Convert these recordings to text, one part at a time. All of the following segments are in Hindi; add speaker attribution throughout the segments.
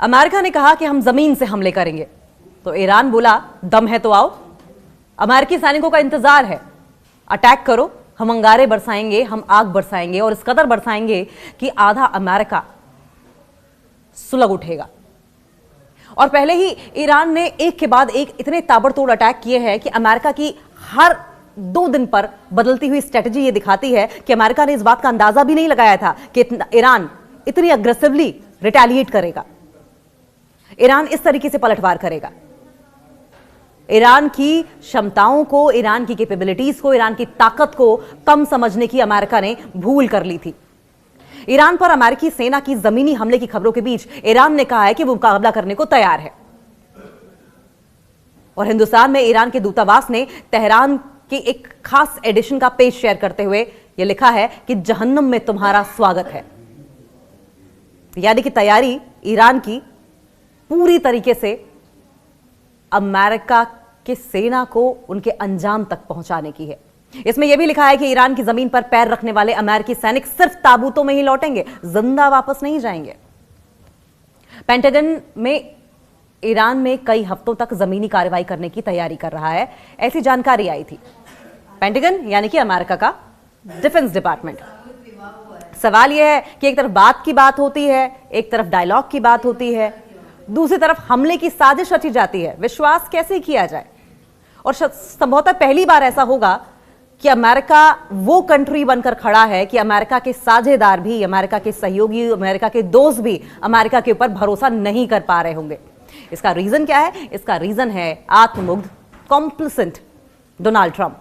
Speaker 1: अमेरिका ने कहा कि हम जमीन से हमले करेंगे, तो ईरान बोला दम है तो आओ, अमेरिकी सैनिकों का इंतजार है, अटैक करो, हम अंगारे बरसाएंगे, हम आग बरसाएंगे और इस कदर बरसाएंगे कि आधा अमेरिका सुलग उठेगा। और पहले ही ईरान ने एक के बाद एक इतने ताबड़तोड़ अटैक किए हैं कि अमेरिका की हर 2 दिन पर बदलती हुई स्ट्रेटजी ये दिखाती है कि अमेरिका ने इस बात का अंदाजा भी नहीं लगाया था कि ईरान इतनी अग्रेसिवली रिटेलिएट करेगा, ईरान इस तरीके से पलटवार करेगा। ईरान की क्षमताओं को, ईरान की कैपेबिलिटीज को, ईरान की ताकत को कम समझने की अमेरिका ने भूल कर ली थी। ईरान पर अमेरिकी सेना की जमीनी हमले की खबरों के बीच ईरान ने कहा है कि वो मुकाबला करने को तैयार है। और हिंदुस्तान में ईरान के दूतावास ने तेहरान की एक खास एडिशन का पेज शेयर करते हुए यह लिखा है कि जहन्नुम में तुम्हारा स्वागत है। यानी कि तैयारी ईरान की पूरी तरीके से अमेरिका के सेना को उनके अंजाम तक पहुंचाने की है। इसमें यह भी लिखा है कि ईरान की जमीन पर पैर रखने वाले अमेरिकी सैनिक सिर्फ ताबूतों में ही लौटेंगे, जिंदा वापस नहीं जाएंगे। पेंटागन में ईरान में कई हफ्तों तक जमीनी कार्रवाई करने की तैयारी कर रहा है, ऐसी जानकारी आई थी। पेंटागन यानी कि अमेरिका का डिफेंस डिपार्टमेंट। सवाल यह है कि एक तरफ बात की बात होती है, एक तरफ डायलॉग की बात होती है, दूसरी तरफ हमले की साजिश रची जाती है। विश्वास कैसे किया जाए? और संभवतः पहली बार ऐसा होगा कि अमेरिका वो कंट्री बनकर खड़ा है कि अमेरिका के साझेदार भी, अमेरिका के सहयोगी, अमेरिका के दोस्त भी अमेरिका के ऊपर भरोसा नहीं कर पा रहे होंगे। इसका रीजन क्या है? इसका रीजन है आत्ममुग्ध कॉम्प्लिसेंट डोनाल्ड ट्रंप।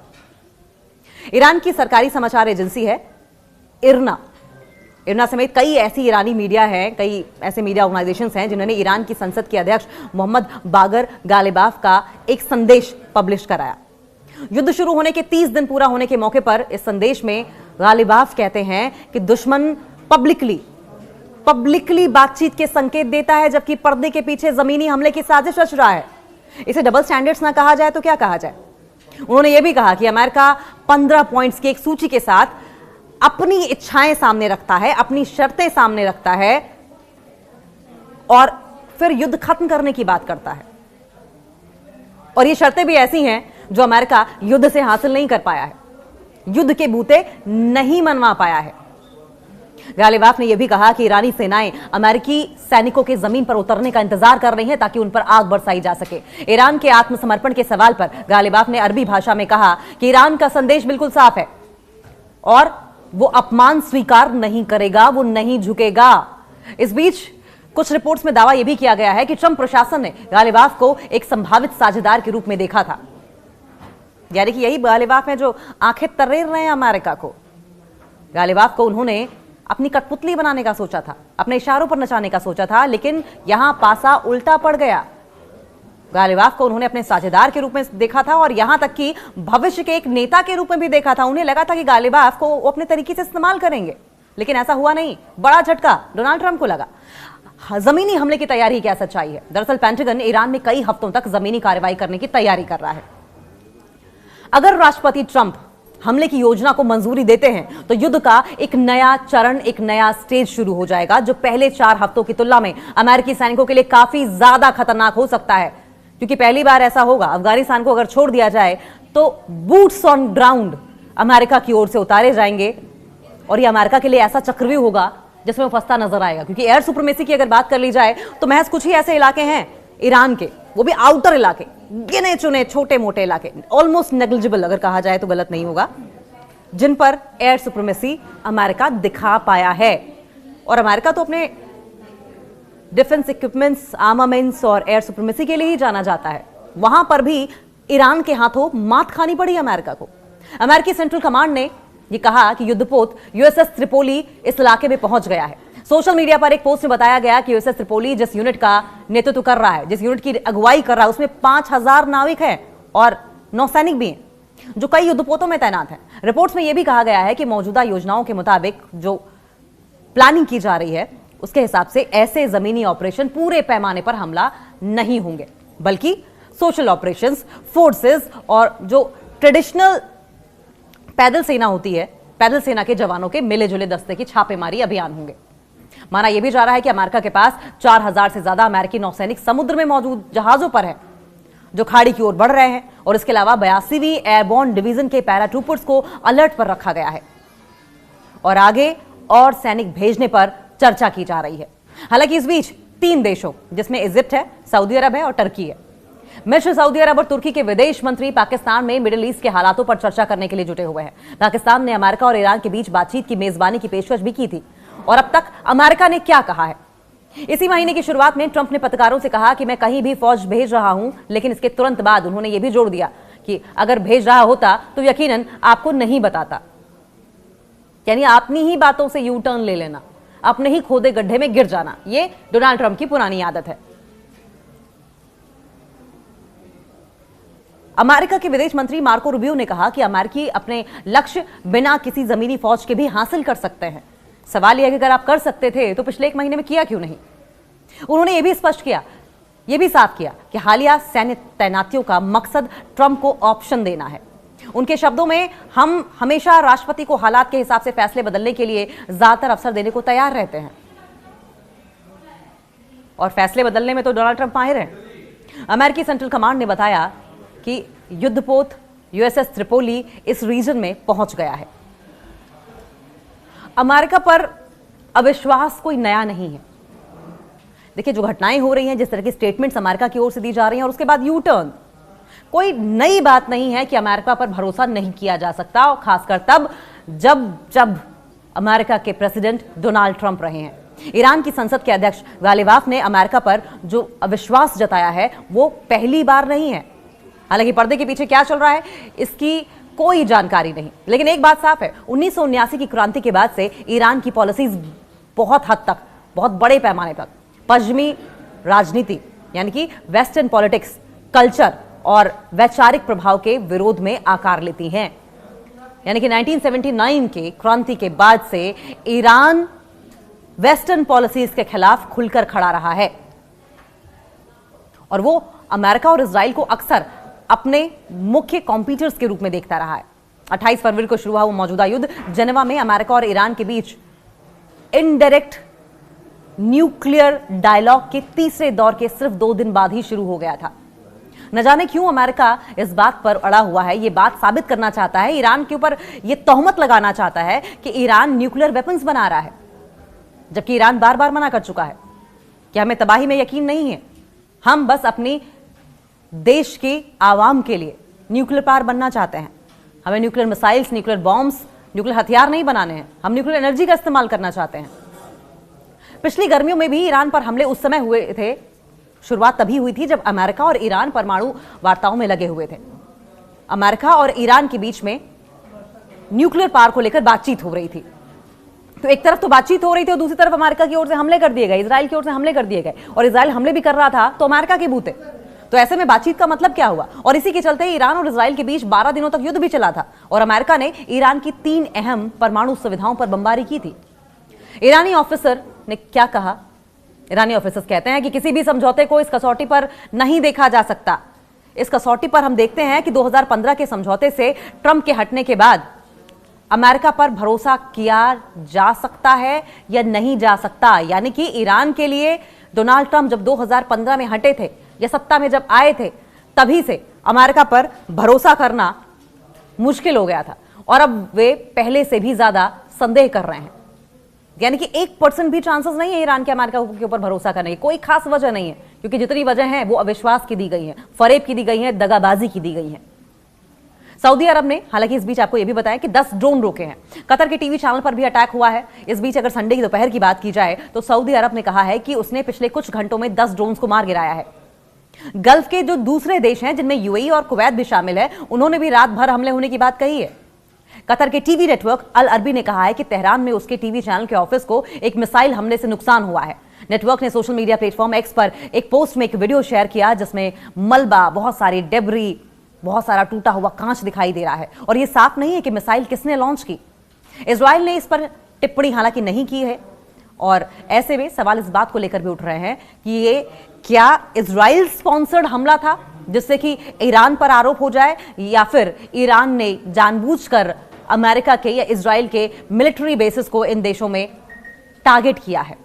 Speaker 1: ईरान की सरकारी समाचार एजेंसी है इरना समेत कई ऐसी ईरानी मीडिया हैं, कई ऐसे मीडिया ऑर्गेनाइजेशंस हैं जिन्होंने ईरान की संसद के अध्यक्ष मोहम्मद बागर गालिबाफ का एक संदेश पब्लिश कराया। युद्ध शुरू होने के 30 दिन पूरा होने के मौके पर इस संदेश में गालिबाफ कहते हैं कि दुश्मन पब्लिकली बातचीत के संकेत देता है, जबकि पर्दे के पीछे जमीनी हमले की साजिश रच रहा है। इसे डबल स्टैंडर्ड्स ना कहा जाए तो क्या कहा जाए? उन्होंने यह भी कहा कि अमेरिका 15 पॉइंट्स की एक सूची के साथ अपनी इच्छाएं सामने रखता है, अपनी शर्तें सामने रखता है और फिर युद्ध खत्म करने की बात करता है। और ये शर्तें भी ऐसी हैं जो अमेरिका युद्ध से हासिल नहीं कर पाया है, युद्ध के बूते नहीं मनवा पाया है। गालिबाफ ने यह भी कहा कि ईरानी सेनाएं अमेरिकी सैनिकों के जमीन पर उतरने का इंतजार कर रही हैं ताकि उन पर आग बरसाई जा सके। ईरान के आत्मसमर्पण के सवाल पर गालिबाफ ने अरबी भाषा में कहा कि ईरान का संदेश बिल्कुल साफ है और वो अपमान स्वीकार नहीं करेगा, वो नहीं झुकेगा। इस बीच कुछ रिपोर्ट्स में दावा यह भी किया गया है कि ट्रंप प्रशासन ने गालिबाफ को एक संभावित साझेदार के रूप में देखा था। यानी कि यही गालिबाफ है जो आंखें तरेर रहे हैं अमेरिका को। गालिबाफ को उन्होंने अपनी कठपुतली बनाने का सोचा था, अपने इशारों पर नचाने का सोचा था, लेकिन यहां पासा उल्टा पड़ गया। गालिबाफ को उन्होंने अपने साझेदार के रूप में देखा था और यहां तक कि भविष्य के एक नेता के रूप में भी देखा था। उन्हें लगा था कि गालिबाफ को वो अपने तरीके से इस्तेमाल करेंगे, लेकिन ऐसा हुआ नहीं। बड़ा झटका डोनाल्ड ट्रंप को लगा। जमीनी हमले की तैयारी क्या सच्चाई है? दरअसल पेंटागन ईरान में कई हफ्तों तक जमीनी कार्रवाई करने की तैयारी कर रहा है। अगर राष्ट्रपति ट्रंप हमले की योजना को मंजूरी देते हैं तो युद्ध का एक नया चरण, एक नया स्टेज शुरू हो जाएगा, जो पहले 4 हफ्तों की तुलना में अमेरिकी सैनिकों के लिए काफी ज्यादा खतरनाक हो सकता है। क्योंकि पहली बार ऐसा होगा, अफगानिस्तान को अगर छोड़ दिया जाए तो बूट्स ऑन ग्राउंड अमेरिका की ओर से उतारे जाएंगे और यह अमेरिका के लिए ऐसा चक्रव्यूह होगा जिसमें वो फंसता नजर आएगा। क्योंकि एयर सुप्रीमेसी की अगर बात कर ली जाए तो महज कुछ ही ऐसे इलाके हैं ईरान के, वो भी आउटर इलाके, गिने चुने छोटे मोटे इलाके, ऑलमोस्ट नेग्लिजिबल अगर कहा जाए तो गलत नहीं होगा, जिन पर एयर सुप्रीमेसी अमेरिका दिखा पाया है। और अमेरिका तो अपने डिफेंस इक्विपमेंट्स, आर्मामेंट्स और एयर सुप्रीमेसी के लिए ही जाना जाता है। वहां पर भी ईरान के हाथों मात खानी पड़ी अमेरिका को। अमेरिकी सेंट्रल कमांड ने यह कहा कि युद्धपोत यूएसएस त्रिपोली इस इलाके में पहुंच गया है। सोशल मीडिया पर एक पोस्ट में बताया गया कि यूएसएस त्रिपोली जिस यूनिट का नेतृत्व कर रहा है, जिस यूनिट की अगुवाई कर रहा है, उसमें 5000 नाविक हैं और नौसैनिक भी हैं जो कई युद्धपोतों में तैनात हैं। रिपोर्ट्स में यह भी कहा गया है कि मौजूदा योजनाओं के मुताबिक जो प्लानिंग की जा रही है उसके हिसाब से ऐसे जमीनी ऑपरेशन पूरे पैमाने पर हमला नहीं होंगे, बल्कि सोशल ऑपरेशंस, फोर्सेस और जो ट्रेडिशनल पैदल सेना होती है, पैदल सेना के जवानों के मिले जुले दस्ते की छापेमारी अभियान होंगे। माना यह भी जा रहा है कि अमेरिका के पास 4000 से ज्यादा अमेरिकी नौसैनिक समुद्र में मौजूद जहाजों पर हैं, जो खाड़ी की ओर बढ़ रहे हैं, और इसके अलावा 82वीं एयरबोर्न डिवीजन के पैराट्रूपर्स को अलर्ट पर रखा गया है और आगे और सैनिक भेजने पर चर्चा की जा रही है। हालांकि इस बीच 3 देशों, जिसमें इजिप्ट है, सऊदी अरब है और टर्की है, मिस्र, सऊदी अरब और तुर्की के विदेश मंत्री पाकिस्तान में मिडिल ईस्ट के हालातों पर चर्चा करने के लिए जुटे हुए हैं। पाकिस्तान ने अमेरिका और ईरान के बीच बातचीत की मेजबानी की पेशकश भी की थी। और अब तक अमेरिका ने क्या कहा है? इसी महीने की शुरुआत में ट्रंप ने पत्रकारों से कहा कि मैं कहीं भी फौज भेज रहा हूं, लेकिन इसके तुरंत बाद उन्होंने यह भी जोड़ दिया कि अगर भेज रहा होता तो यकीनन आपको नहीं बताता। यानी अपनी ही बातों से यू टर्न ले लेना, अपने ही खोदे गड्ढे में गिर जाना, यह डोनाल्ड ट्रंप की पुरानी आदत है। अमेरिका के विदेश मंत्री मार्को रूबियो ने कहा कि अमेरिकी अपने लक्ष्य बिना किसी जमीनी फौज के भी हासिल कर सकते हैं। सवाल यह है कि अगर आप कर सकते थे तो पिछले 1 महीने में किया क्यों नहीं? उन्होंने यह भी स्पष्ट किया, यह भी साफ किया कि हालिया सैन्य तैनातियों का मकसद ट्रंप को ऑप्शन देना है। उनके शब्दों में, हम हमेशा राष्ट्रपति को हालात के हिसाब से फैसले बदलने के लिए ज्यादातर अवसर देने को तैयार रहते हैं, और फैसले बदलने में तो डोनाल्ड ट्रंप माहिर हैं। अमेरिकी सेंट्रल कमांड ने बताया कि युद्धपोत यूएसएस त्रिपोली इस रीजन में पहुंच गया है। अमेरिका पर अविश्वास कोई नया नहीं है। देखिए, जो घटनाएं हो रही हैं, जिस तरह की स्टेटमेंट्स अमेरिका की ओर से दी जा रही हैं और उसके बाद यू टर्न, कोई नई बात नहीं है कि अमेरिका पर भरोसा नहीं किया जा सकता, और खासकर तब जब अमेरिका के प्रेसिडेंट डोनाल्ड ट्रंप रहे हैं। ईरान की संसद के अध्यक्ष गालिबाफ ने अमेरिका पर जो अविश्वास जताया है वो पहली बार नहीं है। हालांकि पर्दे के पीछे क्या चल रहा है इसकी कोई जानकारी नहीं, लेकिन एक बात साफ है, 1979 की क्रांति के बाद से ईरान की पॉलिसीज बहुत हद तक, बहुत बड़े पैमाने पर पश्चिमी राजनीति यानी कि वेस्टर्न पॉलिटिक्स, कल्चर और वैचारिक प्रभाव के विरोध में आकार लेती हैं। यानी कि 1979 के क्रांति के बाद से ईरान वेस्टर्न पॉलिसीज के खिलाफ खुलकर खड़ा रहा है, और वो अमेरिका और इजराइल को अक्सर अपने मुख्य कॉम्पिटिटर्स के रूप में देखता रहा है। 28 फरवरी को शुरू हुआ वो मौजूदा युद्ध जेनेवा में अमेरिका और ईरान के बीच इनडायरेक्ट न्यूक्लियर डायलॉग के तीसरे दौर के सिर्फ 2 दिन बाद ही शुरू हो गया था। न जाने क्यों अमेरिका इस बात पर अड़ा हुआ है, ये बात साबित करना चाहता है, ईरान के ऊपर ये तोहमत लगाना चाहता है कि ईरान न्यूक्लियर वेपन्स बना रहा है, जबकि ईरान बार बार मना कर चुका है कि हमें तबाही में यकीन नहीं है, हम बस अपनी देश के आवाम के लिए न्यूक्लियर पावर बनना चाहते हैं। हमें nuclear missiles, nuclear bombs, nuclear हथियार नहीं बनाने हैं, हम न्यूक्लियर एनर्जी का इस्तेमाल करना चाहते हैं। पिछली गर्मियों में भी ईरान पर हमले उस समय हुए थे, शुरुआत तभी हुई थी जब अमेरिका और ईरान परमाणु वार्ताओं में लगे हुए थे। अमेरिका और ईरान के बीच में न्यूक्लियर पावर को लेकर बातचीत हो रही थी। तो एक तरफ तो बातचीत हो रही थी और दूसरी तरफ अमेरिका की ओर से हमले कर दिए गए, इजराइल की ओर से हमले कर दिए गए, और इजराइल हमले भी कर रहा था तो अमेरिका के बूते। तो ऐसे में बातचीत का मतलब क्या हुआ? और इसी के चलते ईरान और इजराइल के बीच 12 दिनों तक युद्ध भी चला था, और अमेरिका ने ईरान की 3 अहम परमाणु सुविधाओं पर बमबारी की थी। ईरानी ऑफिसर ने क्या कहा? ईरानी ऑफिसर्स कहते हैं कि किसी भी समझौते को इस कसौटी पर नहीं देखा जा सकता। इस कसौटी पर हम देखते हैं कि 2015 के समझौते से ट्रंप के हटने के बाद अमेरिका पर भरोसा किया जा सकता है या नहीं जा सकता। यानी कि ईरान के लिए डोनाल्ड ट्रंप जब 2015 में हटे थे या सत्ता में जब आए थे, तभी से अमेरिका पर भरोसा करना मुश्किल हो गया था, और अब वे पहले से भी ज्यादा संदेह कर रहे हैं। यानी कि 1% भी चांसेस नहीं है ईरान के अमेरिका के ऊपर भरोसा करने की। कोई खास वजह नहीं है, क्योंकि जितनी वजह है वो अविश्वास की दी गई है, फरेब की दी गई है, दगाबाजी की दी गई है। सऊदी अरब ने हालांकि इस बीच आपको यह भी बताया कि 10 ड्रोन रोके हैं। कतर के टीवी चैनल पर भी अटैक हुआ है। इस बीच अगर संडे की दोपहर की बात की जाए तो सऊदी अरब ने कहा है कि उसने पिछले कुछ घंटों में 10 ड्रोन को मार गिराया है। गल्फ के जो दूसरे देश हैं, जिनमें यूएई और कुवैत भी शामिल है, उन्होंने भी रात भर हमले होने की बात कही है। कतर के टीवी नेटवर्क अल अरबी ने कहा है कि तेहरान में उसके टीवी चैनल के ऑफिस को एक मिसाइल हमले से नुकसान हुआ है। नेटवर्क ने सोशल मीडिया प्लेटफॉर्म एक्स पर एक पोस्ट में एक वीडियो शेयर किया जिसमें मलबा, बहुत सारी डेब्री, बहुत सारा टूटा हुआ कांच दिखाई दे रहा है, और यह साफ नहीं है कि मिसाइल किसने लॉन्च की। इजराइल ने इस पर टिप्पणी हालांकि नहीं की है, और ऐसे में सवाल इस बात को लेकर भी उठ रहे हैं कि ये क्या इजराइल स्पॉन्सर्ड हमला था जिससे कि ईरान पर आरोप हो जाए, या फिर ईरान ने जानबूझकर अमेरिका के या इजराइल के मिलिट्री बेसिस को इन देशों में टारगेट किया है।